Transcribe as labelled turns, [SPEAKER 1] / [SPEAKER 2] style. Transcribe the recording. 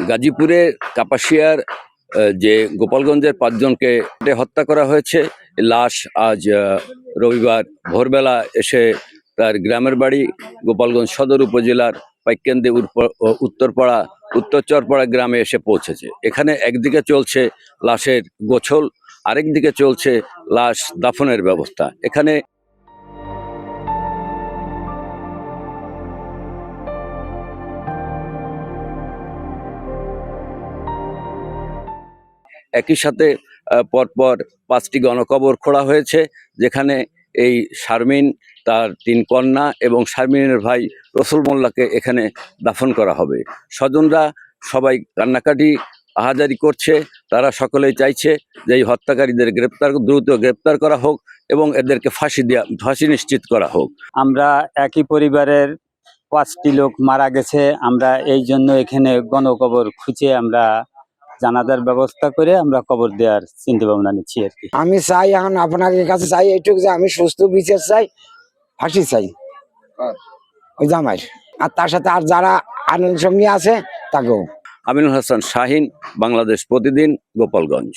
[SPEAKER 1] গাজীপুরে কাপাসিয়ার যে গোপালগঞ্জের 5 জনকে হত্যা করা হয়েছে, লাশ আজ রবিবার ভোরবেলা এসে তার গ্রামের বাড়ি গোপালগঞ্জ সদর উপজেলার পাইকেন্দি উত্তরচরপাড়া গ্রামে এসে পৌঁছেছে। এখানে একদিকে চলছে লাশের গোছল, আরেকদিকে চলছে লাশ দাফনের ব্যবস্থা। এখানে একই সাথে পরপর 5টি গণকবর খোঁড়া হয়েছে, যেখানে এই শারমিন, তার 3 কন্যা এবং শারমিনের ভাই রসুল মোল্লাকে এখানে দাফন করা হবে। স্বজনরা সবাই কান্নাকাটি আহাজারি করছে। তারা সকলেই চাইছে যে এই হত্যাকারীদের দ্রুত গ্রেপ্তার করা হোক এবং এদেরকে ফাঁসি নিশ্চিত করা হোক।
[SPEAKER 2] আমরা একই পরিবারের 5টি লোক মারা গেছে। আমরা এই জন্য এখানে গণকবর খুঁজে আমরা জানাজার ব্যবস্থা করে আমরা কবর দেওয়ার চিন্তা ভাবনা নিচ্ছি আর কি।
[SPEAKER 3] আমি চাই এখন আপনাদের কাছে চাই এইটুকু যে আমি সুস্থ বিচার চাই, ফাঁসি চাই ওই জামাইয়ের, আর তার সাথে আর যারা আইনের সঙ্গে আছে তাকেও।
[SPEAKER 1] আমিনুল হাসান শাহিন, বাংলাদেশ প্রতিদিন, গোপালগঞ্জ।